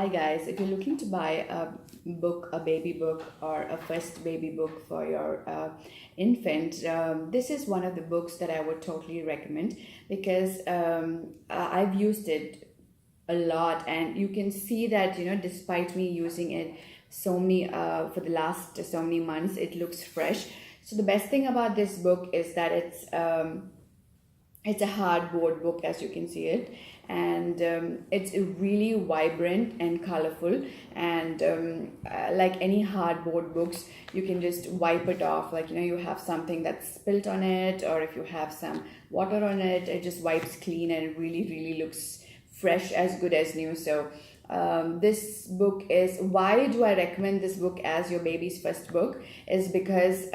Hi guys, if you're looking to buy a book, a baby book, or a first baby book for your infant, this is one of the books that I would totally recommend because I've used it a lot, and you can see that despite me using it so many for the last so many months, it looks fresh. So the best thing about this book is that it's a hardboard book, as you can see it, and it's really vibrant and colorful. And like any hardboard books, you can just wipe it off. Like you have something that's spilt on it, or if you have some water on it, it just wipes clean, and it really looks fresh, as good as new. So this book is, why do I recommend this book as your baby's first book, is because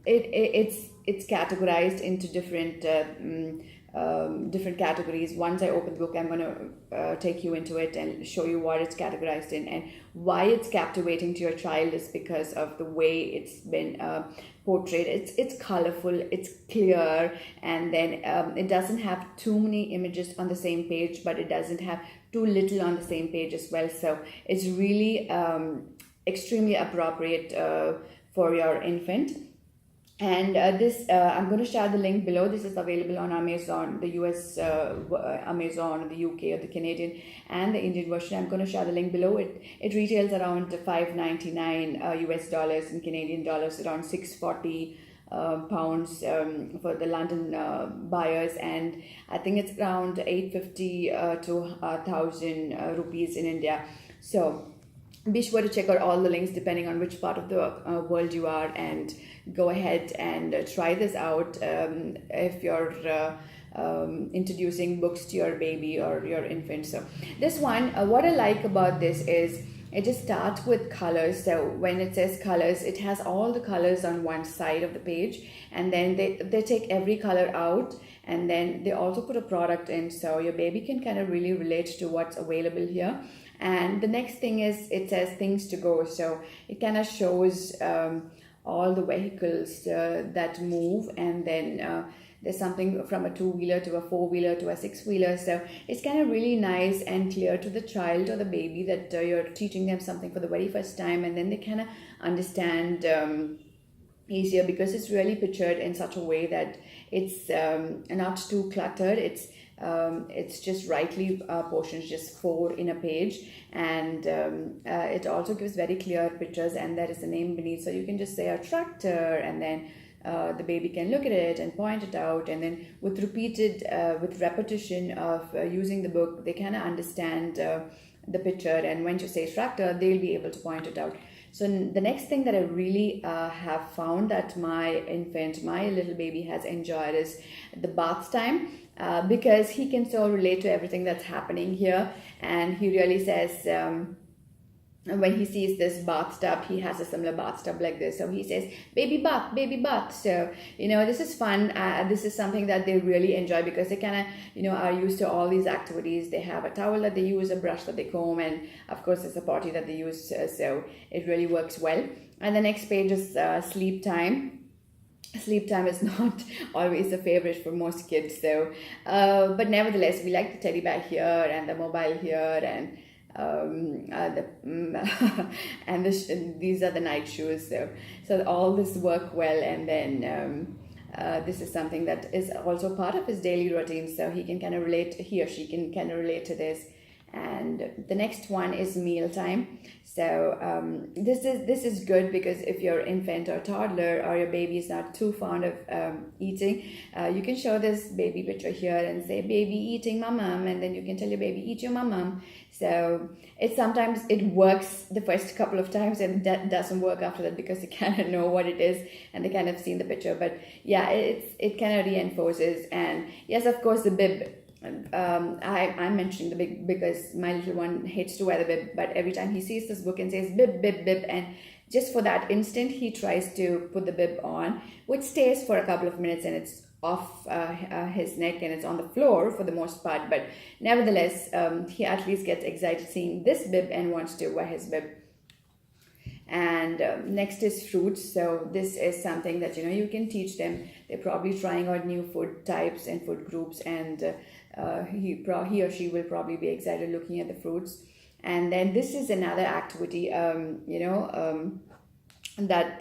it's categorized into different categories. Once I open the book, I'm going to take you into it and show you what it's categorized in, and why it's captivating to your child is because of the way it's been portrayed. It's colorful, it's clear, and then it doesn't have too many images on the same page, but it doesn't have too little on the same page as well. So it's really extremely appropriate for your infant. And this I'm going to share the link below. This is available on Amazon, the US Amazon, the UK, or the Canadian and the Indian version. I'm going to share the link below. It retails around $5.99 US dollars, and Canadian dollars around 640 pounds for the London buyers, and I think it's around 850 to 1,000 rupees in India. So be sure to check out all the links depending on which part of the world you are, and go ahead and try this out if you're introducing books to your baby or your infant. So this one, what I like about this is it just starts with colors. So when it says colors, it has all the colors on one side of the page, and then they take every color out, and then they also put a product in, so your baby can kind of really relate to what's available here. And the next thing is it says things to go, so it kind of shows all the vehicles that move, and then there's something from a two-wheeler to a four-wheeler to a six-wheeler. So it's kind of really nice and clear to the child or the baby that you're teaching them something for the very first time, and then they kind of understand easier, because it's really pictured in such a way that it's not too cluttered. It's just rightly portions, just 4 in a page, and it also gives very clear pictures, and there is a name beneath, so you can just say a tractor, and then the baby can look at it and point it out, and then with repetition of using the book, they kind of understand the picture, and when you say tractor, they'll be able to point it out. So the next thing that I really have found that my little baby has enjoyed is the bath time, because he can so relate to everything that's happening here, and he really says, when he sees this bathtub, he has a similar bathtub like this, so he says baby bath, baby bath. So this is fun. This is something that they really enjoy, because they kind of are used to all these activities. They have a towel that they use, a brush that they comb, and of course there's a potty that they use, so it really works well. And the next page is sleep time. Sleep time is not always a favorite for most kids, so but nevertheless, we like the teddy bear here, and the mobile here, and these are the night shoes. So all this work well, and then this is something that is also part of his daily routine, so he can kind of relate, he or she can kind of relate to this. And the next one is meal time. So this is good, because if your infant or toddler or your baby is not too fond of eating, you can show this baby picture here and say baby eating mum, and then you can tell your baby eat your mum. So sometimes it works the first couple of times, and that doesn't work after that, because they kind of know what it is and they kind of seen the picture. But yeah, it kind of reinforces. And yes, of course, the bib. I'm mentioning the bib because my little one hates to wear the bib, but every time he sees this book and says bib, bib, bib, and just for that instant he tries to put the bib on, which stays for a couple of minutes, and it's off his neck, and it's on the floor for the most part, but nevertheless he at least gets excited seeing this bib and wants to wear his bib. And next is fruits. So this is something that you can teach them. They're probably trying out new food types and food groups, and he or she will probably be excited looking at the fruits. And then this is another activity, that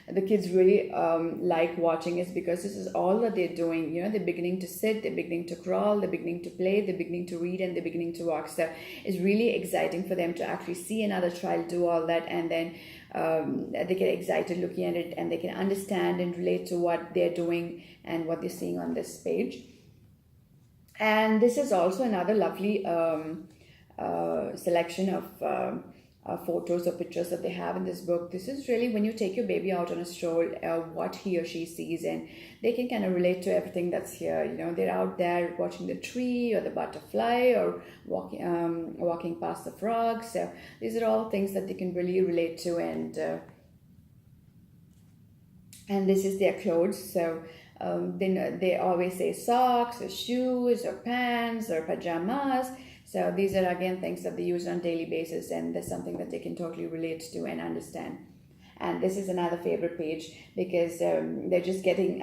the kids really like watching, is because this is all that they're doing. They're beginning to sit, they're beginning to crawl, they're beginning to play, they're beginning to read, and they're beginning to walk. So it's really exciting for them to actually see another child do all that, and then they get excited looking at it, and they can understand and relate to what they're doing and what they're seeing on this page. And this is also another lovely selection of photos or pictures that they have in this book. This is really when you take your baby out on a stroll, what he or she sees, and they can kind of relate to everything that's here. They're out there watching the tree or the butterfly, or walking past the frog. So these are all things that they can really relate to, and this is their clothes. So they always say socks or shoes or pants or pajamas. So these are again things that they use on a daily basis, and there's something that they can totally relate to and understand. And this is another favorite page, because they're just getting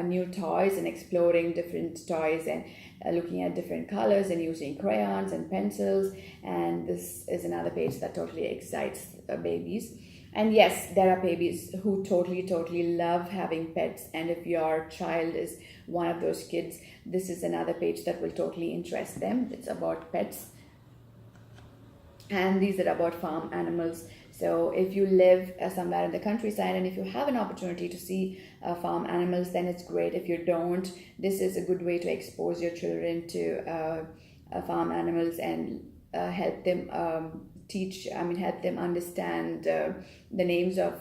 new toys and exploring different toys, and looking at different colors and using crayons and pencils. And this is another page that totally excites babies. And yes, there are babies who totally love having pets. And if your child is one of those kids, this is another page that will totally interest them. It's about pets. And these are about farm animals. So if you live somewhere in the countryside, and if you have an opportunity to see farm animals, then it's great. If you don't, this is a good way to expose your children to farm animals, and help them help them understand the names of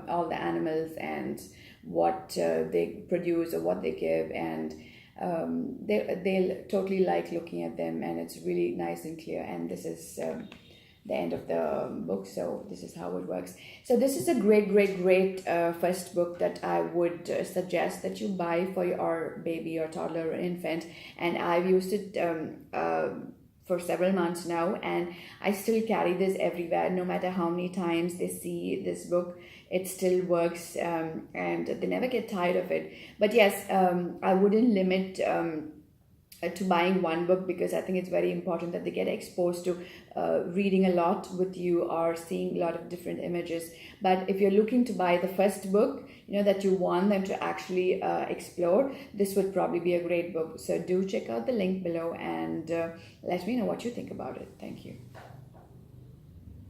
all the animals, and what they produce or what they give, and they'll totally like looking at them, and it's really nice and clear. And this is the end of the book. So this is how it works. So this is a great first book that I would suggest that you buy for your baby or toddler or infant. And I've used it for several months now, and I still carry this everywhere. No matter how many times they see this book, it still works, and they never get tired of it. But yes, I wouldn't limit to buying one book, because I think it's very important that they get exposed to reading a lot with you, or seeing a lot of different images. But if you're looking to buy the first book, that you want them to actually explore, this would probably be a great book. So do check out the link below, and let me know what you think about it. Thank you.